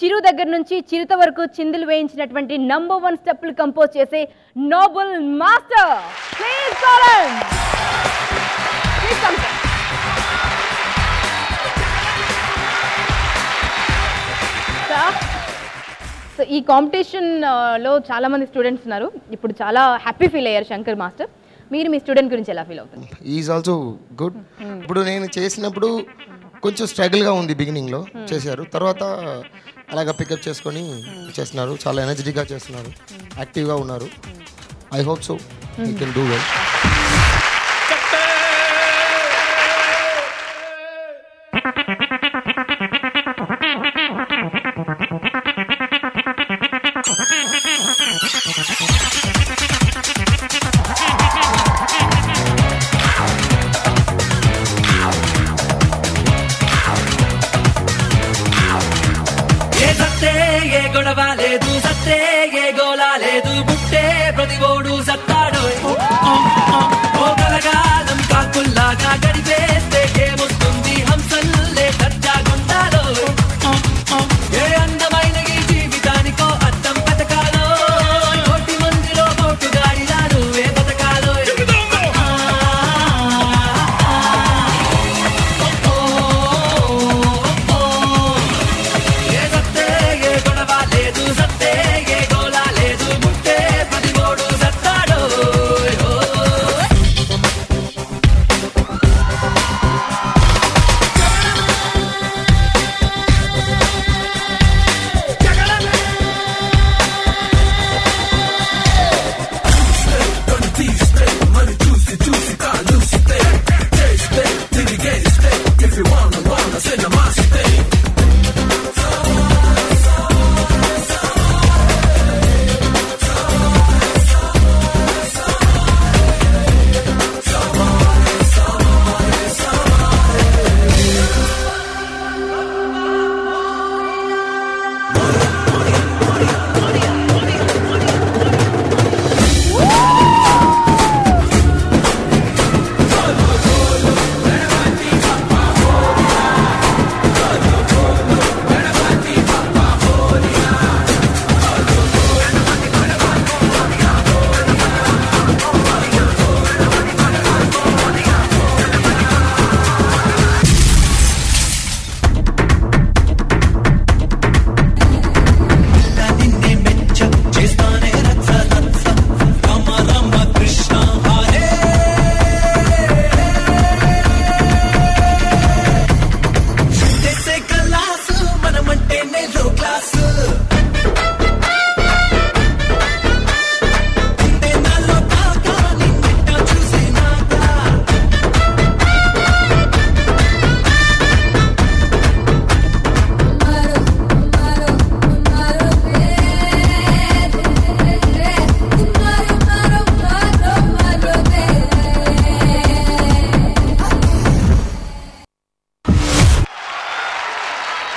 చిరు దగ్గర నుంచి చిరుత వరకు చిందులు వేయించినటువంటి #1 స్టెప్పులు కంపోజ్ చేసే noble master. Please call so ఈ కాంపిటీషన్లో చాలామంది స్టూడెంట్స్ ఉన్నారు. ఇప్పుడు చాలా హ్యాపీ ఫీల్ అయ్యారు శంకర్ మాస్టర్. మీరు మీ స్టూడెంట్ గురించి ఎలా ఫీల్ అవుతుంది? Is also good. ఇప్పుడు నేను చేసినప్పుడు కొంచెం స్ట్రగుల్గా ఉంది, బిగినింగ్లో చేశారు, తర్వాత అలాగా పికప్ చేసుకొని చేస్తున్నారు. చాలా ఎనర్జెటిక్గా చేస్తున్నారు, యాక్టివ్గా ఉన్నారు. I hope so you can do well. లేదు సత్తే ఏ గోలా లేదు బుట్టే ప్రతివోడు సత్తాడు ఓ కలగాలం కాకుల్లాగా గడిపేస్తే ఏమొస్తుంది హంసల్లే కచ్చాగుండాలో ఏ అందమైన ఈ జీవితానికో అర్థం పథకాలో కోటి మందిలో కోటు గాడిలాడు ఏ పథకాలో ఏ సత్తే ఏ గొడవ లేదు సత్తే ఏ గోలా లేదు బుట్టే ప్రతివోడు సత్తాడు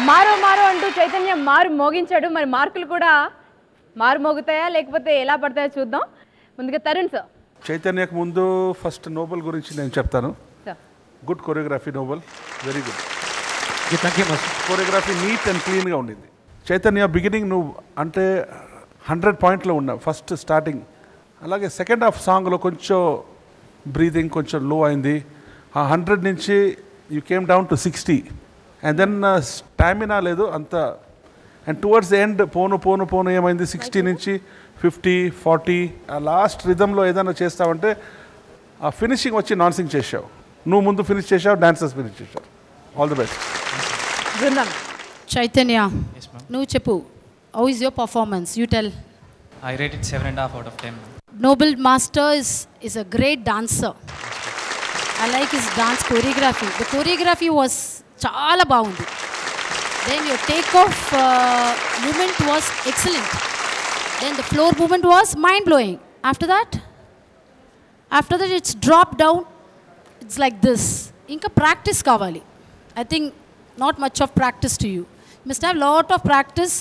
మారో మారో అంటూ చైతన్య మారు మోగించాడు. మరి మార్కులు కూడా మారు మోగుతాయా లేకపోతే ఎలా పడతాయో చూద్దాం. ముందుగా తరుణ్ సార్. చైతన్యకు ముందు ఫస్ట్ నోబెల్ గురించి నేను చెప్తాను. Good choreography Nobel, very good choreography, neat and క్లీన్గా ఉండింది. చైతన్య బిగినింగ్ నువ్వు అంటే 100 పాయింట్లో ఉన్నావు ఫస్ట్ స్టార్టింగ్. అలాగే సెకండ్ హాఫ్ సాంగ్లో కొంచెం బ్రీతింగ్ కొంచెం లో అయింది. ఆ 100 నుంచి you came down to 60 and then stamina లేదు అంత. అండ్ టువర్డ్స్ ది ఎండ్ పోను ఏమైంది 60 నుంచి 50, 40 ఆ లాస్ట్ రిథంలో ఏదైనా చేస్తావంటే ఆ ఫినిషింగ్ వచ్చి నాన్ సింగ్ చేసావు. నువ్వు ముందు ఫినిష్ చేసావు, డాన్సర్స్ ఫినిష్ చేసావు. All the best. చైతన్య, నువ్వు చెప్పు, how is your performance? You tell. I rate it 7.5 out of 10. Noble Master is a great dancer. I like his dance choreography. The choreography was చాలా బాగుంది. Then your take-off movement was excellent. Then the floor movement was mind-blowing. After that it's dropped down. It's like this. Inka practice kavali. I think not much of practice to you. You must have lot of practice.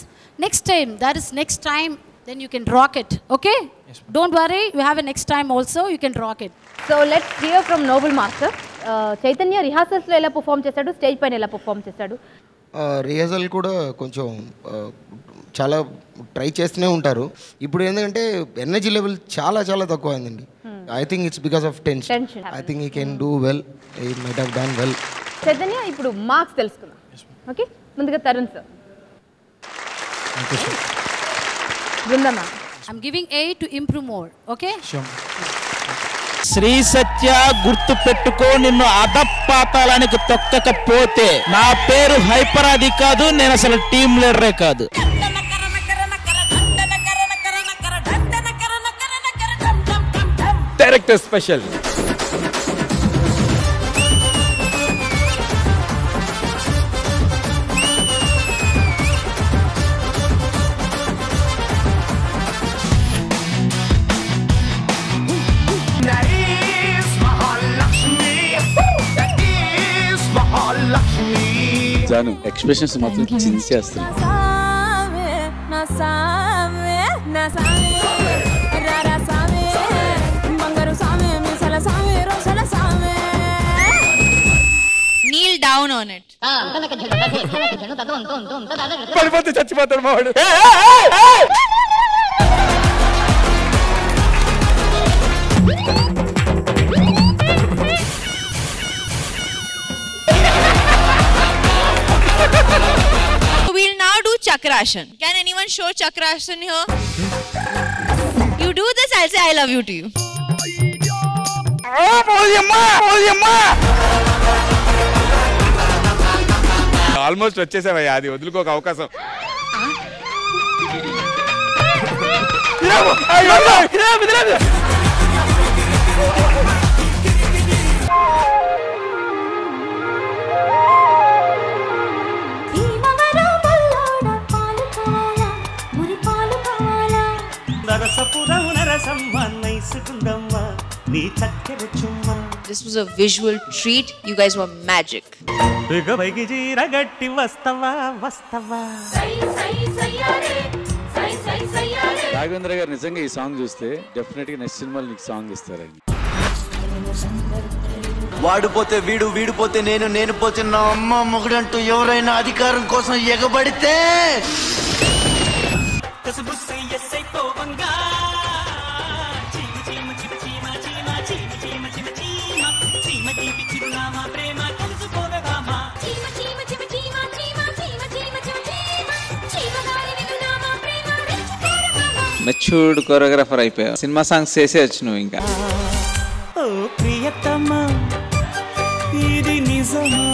Next time, then you can rock it. Okay? Yes, don't worry, you have a next time also, you can rock it. So let's hear from Noble Master. Chaitanya రిహార్సల్స్లో ఎలా perform చేశాడు, stage పైన ఎలా perform చేశాడు? Rehearsal కూడా కొంచెం చాలా try చేస్తూనే ఉంటారు. ఇప్పుడు ఏంటంటే ఎనర్జీ లెవెల్ చాలా చాలా తక్కువ అయిందండి. I think it's because of tension. I think he can do well, he might have done well. Chaitanya, ఇప్పుడు మార్క్స్ తెలుసుకుందాం. ఓకే, ముందుగా తరుణ్ సార్. బృందమ్మ. I'm giving 8 to improve more. Okay? Sri Satya, గుర్తు పెట్టుకో, నిన్ను అధపాతాళానికి తొక్కకపోతే నా పేరు హైపరాది కాదు, నేను అసలు టీమ్ లీడరే కాదు. Director special. జాను ఎక్స్ప్రెషన్స్ మాత్రం చించేస్తుంది. Kneel down on it. పడిపోతే చచ్చిపోతాడు మావాడు. We'll now do Chakrashan. Can anyone show Chakrashan here? You do this, I'll say I love you to you. Almost వచ్చేసావయ్యా, అది వదులుకోక అవకాశం. This was a visual treat. You guys were magic. Raghavendra గారు నిజంగా ఈ సాంగ్ చూస్తే డెఫినెట్ గా next సినిమాలో నీకు సాంగ్ ఇస్తారండి. వాడిపోతే వీడు, వీడిపోతే నేను, నేను పోతే నా అమ్మ మొగుడంటూ ఎవరైనా అధికారం కోసం ఎగబడితే మెచ్యూర్డ్ కొరియోగ్రాఫర్ అయిపోయావు. సినిమా సాంగ్స్ చేసేయచ్చు నువ్వు ఇంకా. ఇది నిజమా,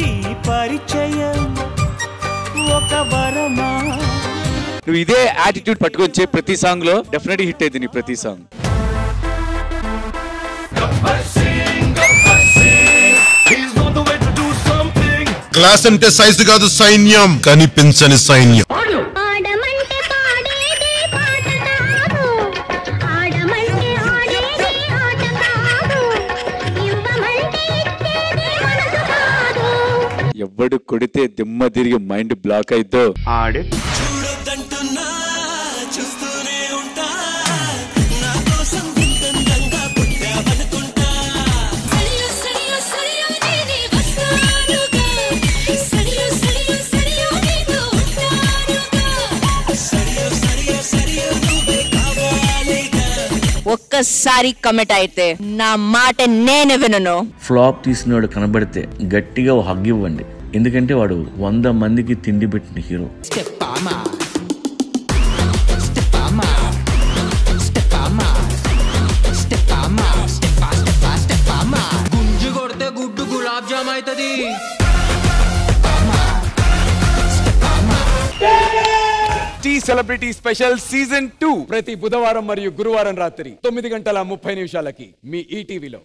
ఈ పరిచయం ఒక వరమా? నువ్వు ఇదే యాటిట్యూడ్ పట్టుకొచ్చే ప్రతి సాంగ్ లో డెఫినెట్ హిట్ అయింది నీ ప్రతి సాంగ్. క్లాస్ అంటే సైజు కాదు సైన్యం, కనిపించని సైన్యం. ఎవడు కొడితే దిమ్మ తిరిగి మైండ్ బ్లాక్ అయిద్దో ఆడే ఒక్కసారి కమిట్ అయితే నా మాట నేను వినను. ఫ్లాప్ తీసినవాడు కనబడితే గట్టిగా ఒక హగ్ ఇవ్వండి, ఎందుకంటే వాడు 100 మందికి తిండి పెట్టిన హీరో. గుంజు కొడితే గుడ్డు గులాబ్ జామ్ అవుతుంది. టీ సెలబ్రిటీ స్పెషల్ సీజన్ 2 ప్రతి బుధవారం మరియు గురువారం రాత్రి 9:30 మీ ఈటీవీలో.